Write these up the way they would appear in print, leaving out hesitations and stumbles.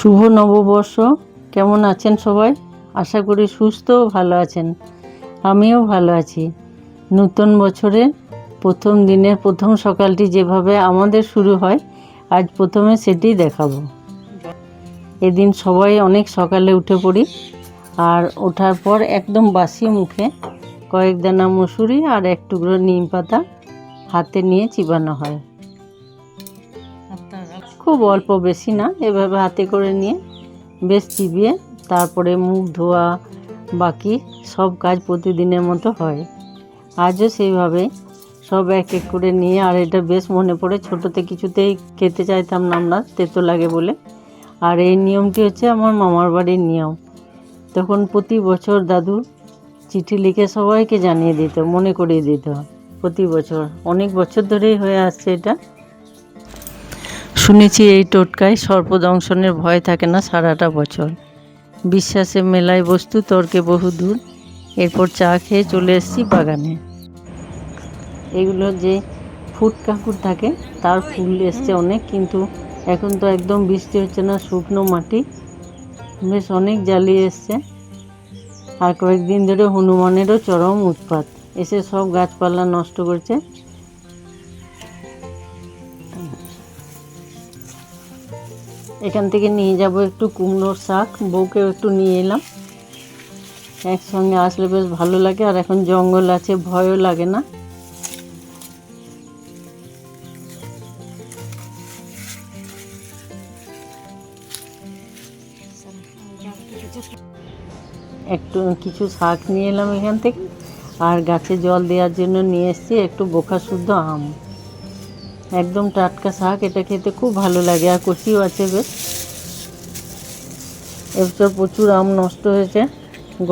শুভ নববর্ষ। কেমন আছেন সবাই? আশা করি সুস্থ ও ভালো আছেন। আমিও ভালো আছি। নতুন বছরের প্রথম দিনের প্রথম সকালটি যেভাবে আমাদের শুরু হয়, আজ প্রথমে সেটি দেখাবো। এদিন সবাই অনেক সকালে উঠে পড়ি, আর ওঠার পর একদম বাসি মুখে কয়েক দানা মুসুরি আর এক টুকরো নিম পাতা হাতে নিয়ে চিবানো হয়। খুব অল্প, বেশি না, এভাবে হাতে করে নিয়ে বেশ চিবিয়ে তারপরে মুখ ধোয়া, বাকি সব কাজ প্রতিদিনের মতো হয়। আজও সেইভাবে সব এক এক করে নিয়ে, আর এটা বেশ মনে পড়ে, ছোটোতে কিছুতেই খেতে চাইতাম না আমরা, তেতো লাগে বলে। আর এই নিয়মটি হচ্ছে আমার মামার বাড়ির নিয়ম। তখন প্রতি বছর দাদু চিঠি লিখে সবাইকে জানিয়ে দিত, মনে করিয়ে দিত প্রতি বছর। অনেক বছর ধরেই হয়ে আসছে এটা। শুনেছি এই টোটকায় সর্পদংশনের ভয় থাকে না সারাটা বছর। বিশ্বাসে মেলায় বস্তু, তর্কে বহুদূর। এরপর চা খেয়ে চলে এসেছি বাগানে। এগুলো যে ফুট কাঁকুর থাকে তার ফুল এসছে অনেক, কিন্তু এখন তো একদম বৃষ্টি হচ্ছে না, শুকনো মাটি, বেশ অনেক জ্বালিয়ে এসছে। আর কয়েকদিন ধরে হনুমানেরও চরম উৎপাত, এসে সব গাছপালা নষ্ট করছে। এখান থেকে নিয়ে যাব একটু কুমড়োর শাক, বউকেও একটু নিয়ে এলাম। একসঙ্গে আসলে বেশ ভালো লাগে, আর এখন জঙ্গল আছে, ভয়ও লাগে না। একটু কিছু শাক নিয়ে এলাম এখান থেকে, আর গাছে জল দেওয়ার জন্য নিয়ে এসেছি একটু বোখা শুদ্ধ আম। একদম টাটকা শাক, এটা খেতে খুব ভালো লাগে, আর কচিও আছে বেশ। এবছর প্রচুর আম নষ্ট হয়েছে,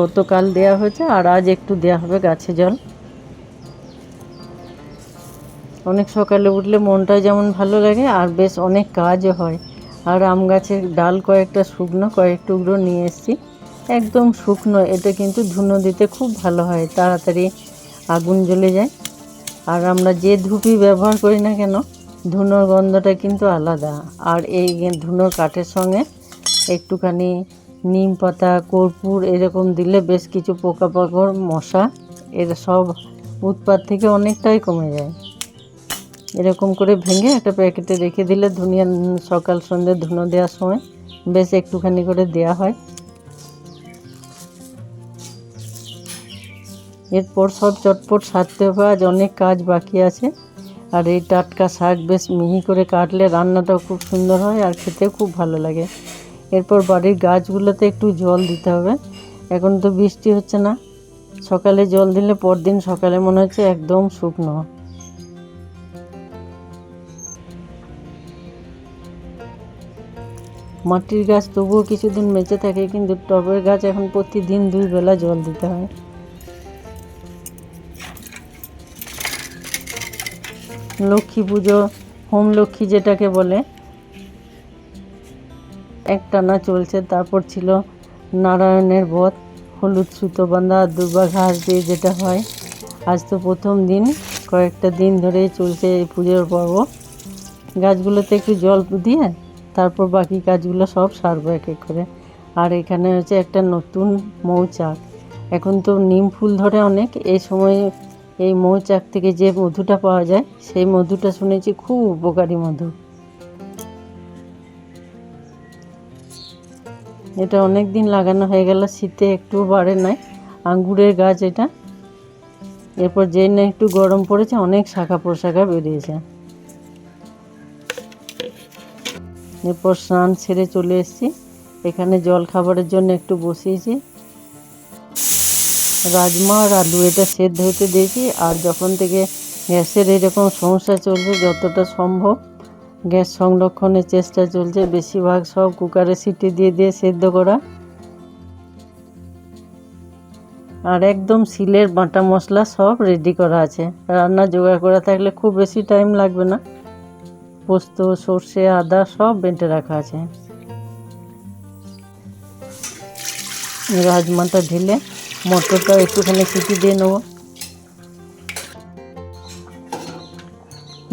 গতকাল দেয়া হয়েছে, আর আজ একটু দেয়া হবে গাছে জল। অনেক সকালে উঠলে মনটা যেমন ভালো লাগে, আর বেশ অনেক কাজও হয়। আর আম গাছের ডাল কয়েকটা শুকনো, কয়েক টুকরো নিয়ে এসেছি, একদম শুকনো। এটা কিন্তু ধুনো দিতে খুব ভালো হয়, তাড়াতাড়ি আগুন জ্বলে যায়। আর আমরা যে ধূপই ব্যবহার করি না কেন, ধুনোর গন্ধটা কিন্তু আলাদা। আর এই ধুনোর কাঠের সঙ্গে একটুখানি নিম পাতা, কর্পূর এরকম দিলে বেশ কিছু পোকামাকড়, মশা, এর সব উৎপাত থেকে অনেকটাই কমে যায়। এরকম করে ভেঙে একটা প্যাকেটে রেখে দিলে ধুনিয়া সকাল সন্ধ্যে ধুনো দেওয়ার সময় বেশ একটুখানি করে দেয়া হয়। এরপর সব চটপট সারতে হবে, আজ অনেক কাজ বাকি আছে। আর এই টাটকা শাক বেশ মিহি করে কাটলে রান্নাটাও খুব সুন্দর হয়, আর খেতেও খুব ভালো লাগে। এরপর বাড়ির গাছগুলোতে একটু জল দিতে হবে। এখন তো বৃষ্টি হচ্ছে না, সকালে জল দিলে পরদিন সকালে মনে হচ্ছে একদম শুকনো। মাটির গাছ তবুও কিছুদিন বেঁচে থাকে, কিন্তু টবের গাছ এখন প্রতিদিন 2 বেলা জল দিতে হয়। লক্ষ্মী পুজো, হোম লক্ষ্মী যেটাকে বলে, একটানা চলছে। তারপর ছিল নারায়ণের বধ, হলুদ সুতো বাঁধা, দুর্বা ঘাস দিয়ে যেটা হয়। আজ তো প্রথম দিন, কয়েকটা দিন ধরে চলছে এই পুজোর পর্ব। গাছগুলোতে একটু জল দিয়ে তারপর বাকি কাজগুলো সব সারবো এক এক করে। আর এখানে হচ্ছে একটা নতুন মৌচাক। এখন তো নিম ফুল ধরে অনেক, এই সময় এই মৌচাক থেকে যে মধুটা পাওয়া যায়, সেই মধুটা শুনেছি খুব উপকারী মধু। এটা অনেক দিন লাগানো হয়ে গেল, শীতে একটু বাড়ে নাই। আঙ্গুরের গাছ এটা। এরপর যেই না একটু গরম পড়েছে, অনেক শাখা প্রশাখা বেরিয়েছে। এরপর স্নান সেরে চলে এসেছি, এখানে জল খাবারের জন্য একটু বসিয়েছি। রাজমা আর আলু এটা সেদ্ধ হতে দিয়েছি। আর যখন থেকে গ্যাসের এরকম সমস্যা চলছে, যতটা সম্ভব গ্যাস সংরক্ষণের চেষ্টা চলছে। বেশিরভাগ সব কুকারে সিটি দিয়ে দিয়ে সেদ্ধ করা। আর একদম শিলের বাটা মশলা সব রেডি করা আছে, রান্না জোগাড় করা থাকলে খুব বেশি টাইম লাগবে না। পোস্ত, সর্ষে, আদা সব বেটে রাখা আছে। রাজমাটা ঢেলে মটরটাও একটুখানি সিটি দিয়ে নেব।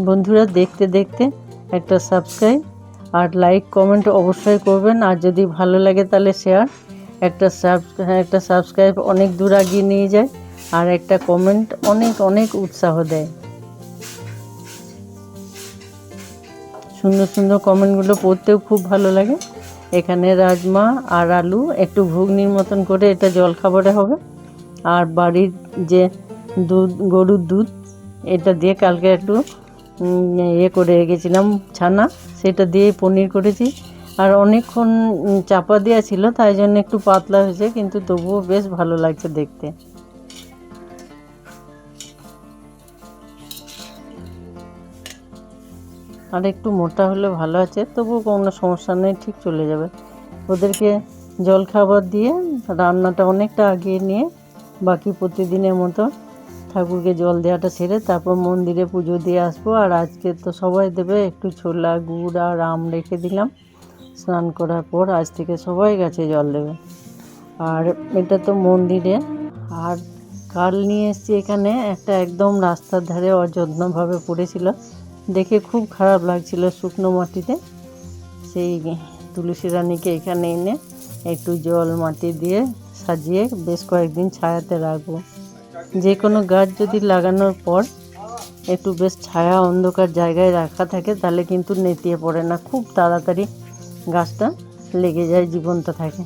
বন্ধুরা, দেখতে দেখতে একটা সাবস্ক্রাইব আর লাইক কমেন্ট অবশ্যই করবেন, আর যদি ভালো লাগে তাহলে শেয়ার, একটা সাবস্ক্রাইব অনেক দূর এগিয়ে নিয়ে যায়, আর একটা কমেন্ট অনেক অনেক উৎসাহ দেয়। সুন্দর সুন্দর কমেন্টগুলো পড়তেও খুব ভালো লাগে। এখানে রাজমা আর আলু একটু ঘুগনির মতন করে এটা জলখাবারে হবে। আর বাড়ির যে দুধ, গরুর দুধ, এটা দিয়ে কালকে একটু করে রেখেছিলাম ছানা, সেটা দিয়ে পনির করেছি। আর অনেকক্ষণ চাপা দেওয়া ছিল, তাই জন্য একটু পাতলা হয়েছে, কিন্তু তবুও বেশ ভালো লাগছে দেখতে। আর একটু মোটা হলে ভালো আছে, তবুও কোনো সমস্যা নেই, ঠিক চলে যাবে। ওদেরকে জলখাবার দিয়ে রান্নাটা অনেকটা আগিয়ে নিয়ে বাকি প্রতিদিনের মতো ঠাকুরকে জল দেওয়াটা সেরে তারপর মন্দিরে পুজো দিয়ে আসবো। আর আজকে তো সবাই দেবে, একটু ছোলা গুড় আর আম রেখে দিলাম। স্নান করার পর আজ থেকে সবাই গাছে জল দেবে। আর এটা তো মন্দিরে। আর কাল নিয়ে এসেছি এখানে একটা, একদম রাস্তার ধারে অযত্নভাবে পড়েছিল, দেখে খুব খারাপ লাগছিল শুকনো মাটিতে। সেই তুলসী রানীকে এখানে এনে একটু জল মাটি দিয়ে সাজিয়ে বেশ কয়েকদিন ছায়াতে রাখবো। যে কোনো গাছ যদি লাগানোর পর একটু বেশ ছায়া অন্ধকার জায়গায় রাখা থাকে, তাহলে কিন্তু নেতিয়ে পড়ে না, খুব তাড়াতাড়ি গাছটা লেগে যায়, জীবন্ত থাকে।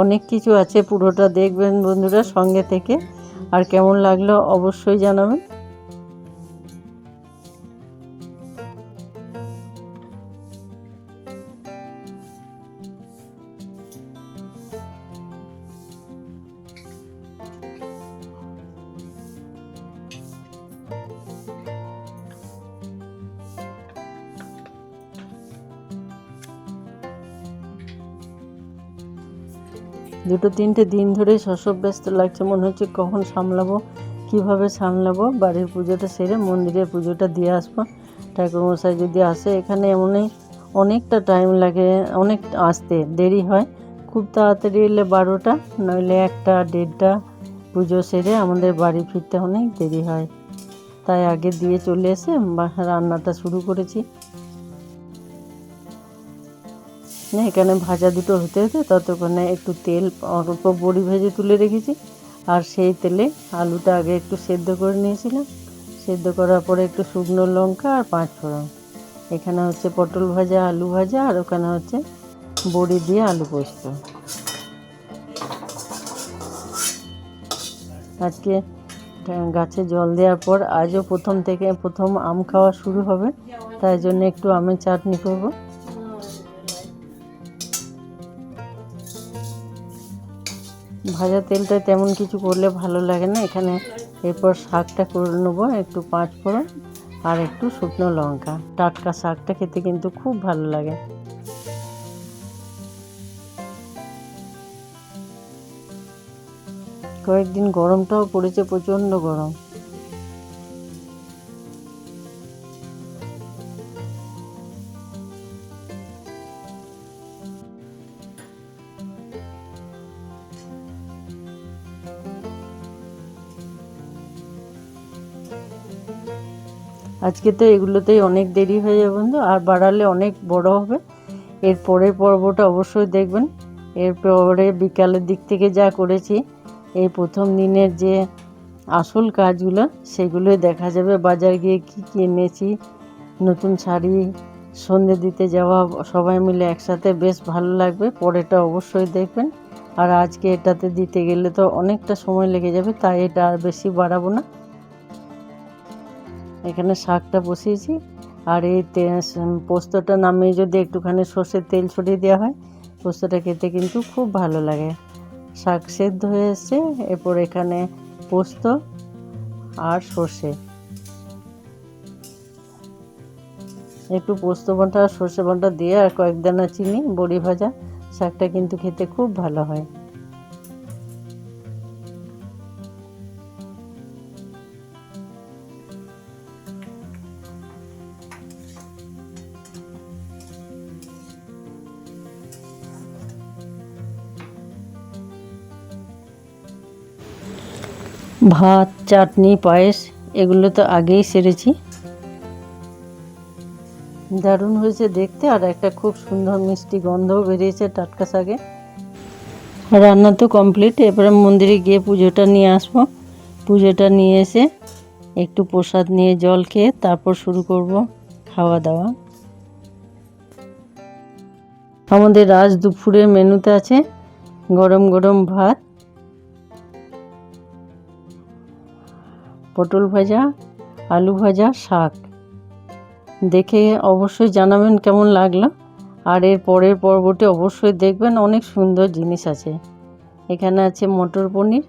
অনেক কিছু আছে, পুরোটা দেখবেন বন্ধুরা সঙ্গে থেকে। আর কেমন লাগলো অবশ্যই জানাবেন। দুটো তিনটে দিন ধরে শশব ব্যস্ত লাগছে, মনে হচ্ছে কখন সামলাবো, কিভাবে সামলাবো। বাড়ির পুজোটা সেরে মন্দিরের পুজোটা দিয়ে আসবো। ঠাকুরমশাই যদি আসে এখানে, এমনই অনেকটা টাইম লাগে, অনেক আসতে দেরি হয়। খুব তাড়াতাড়ি এলে 12টা, নইলে 1টা 1:30 পুজো সেরে আমাদের বাড়ি ফিরতে অনেক দেরি হয়। তাই আগে দিয়ে চলে এসে রান্নাটা শুরু করেছি। এখানে ভাজা দুটো হতে হতে ততক্ষণে একটু তেল অল্প বড়ি ভেজে তুলে রেখেছি। আর সেই তেলে আলুটা আগে একটু সেদ্ধ করে নিয়েছিলাম। সেদ্ধ করার পরে একটু শুকনো লঙ্কা আর 5 ফোড়ন। এখানে হচ্ছে পটল ভাজা, আলু ভাজা, আর ওখানে হচ্ছে বড়ি দিয়ে আলু পোস্ত। আজকে গাছে জল দেওয়ার পর আজও প্রথম আম খাওয়া শুরু হবে, তাই জন্য একটু আমের চাটনি করব। ভাজা তেলটা তেমন কিছু করলে ভালো লাগে না এখানে। এরপর শাকটা করে নেবো, একটু 5 ফোড়ন আর একটু শুকনো লঙ্কা। টাটকা শাকটা খেতে কিন্তু খুব ভালো লাগে। কয়েকদিন গরমটাও পড়েছে, প্রচণ্ড গরম। আজকে তো এগুলোতেই অনেক দেরি হয়ে যাবে বন্ধু, আর বাড়ালে অনেক বড় হবে। এর পরের পর্বটা অবশ্যই দেখবেন। এরপরে বিকালের দিক থেকে যা করেছি, এই প্রথম দিনের যে আসল কাজগুলো সেগুলোই দেখা যাবে। বাজার গিয়ে কী কী এনেছি, নতুন শাড়ি, সন্ধে দিতে যাওয়া, সবাই মিলে একসাথে বেশ ভালো লাগবে। পরেরটা অবশ্যই দেখবেন। আর আজকে এটাতে দিতে গেলে তো অনেকটা সময় লেগে যাবে, তাই এটা আর বেশি বাড়াবো না। এখানে শাকটা বসিয়েছি। আর এই পোস্তটা নামিয়ে যদি একটুখানি সর্ষের তেল ছড়িয়ে দেওয়া হয়, পোস্তটা খেতে কিন্তু খুব ভালো লাগে। শাক সেদ্ধ হয়ে এসছে, এরপর এখানে পোস্ত আর সর্ষে, একটু পোস্ত বাটা আর সর্ষে বাটা দিয়ে আর কয়েক দানা চিনি, বড়ি ভাজা, শাকটা কিন্তু খেতে খুব ভালো হয়। ভাত, চাটনি, পায়েস এগুলো তো আগেই সেরেছি। দারুণ হয়েছে দেখতে, আর একটা খুব সুন্দর মিষ্টি গন্ধও বেরিয়েছে টাটকা শাকে। রান্না তো কমপ্লিট, এবারে মন্দিরে গিয়ে পুজোটা নিয়ে আসবো। পুজোটা নিয়ে এসে একটু প্রসাদ নিয়ে জল খেয়ে তারপর শুরু করব খাওয়া দাওয়া। আমাদের আজ দুপুরের মেনুতে আছে গরম গরম ভাত, পটল ভাজা, আলু ভাজা, শাক। দেখে অবশ্যই জানাবেন কেমন লাগলো, আর এর পরের পর্বটি অবশ্যই দেখবেন, অনেক সুন্দর জিনিস আছে। এখানে আছে মটর পনির,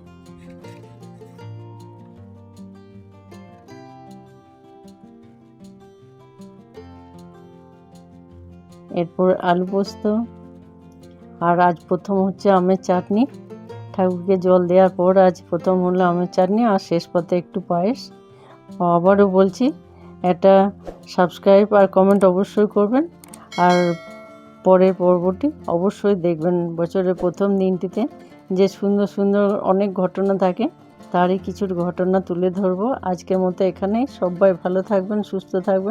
এরপর আলু পোস্ত, আর আজ প্রথম হচ্ছে আমের চাটনি। ঠাকুরকে জল দেওয়ার পর আজ প্রথম হলো আমের চাটনি, আর শেষ পথে একটু পায়েস। আবারও বলছি, একটা সাবস্ক্রাইব আর কমেন্ট অবশ্যই করবেন, আর পরের পর্বটি অবশ্যই দেখবেন। বছরের প্রথম দিনটিতে যে সুন্দর সুন্দর অনেক ঘটনা থাকে, তারই কিছু ঘটনা তুলে ধরবো। আজকের মতো এখানেই, সবাই ভালো থাকবেন, সুস্থ থাকবেন।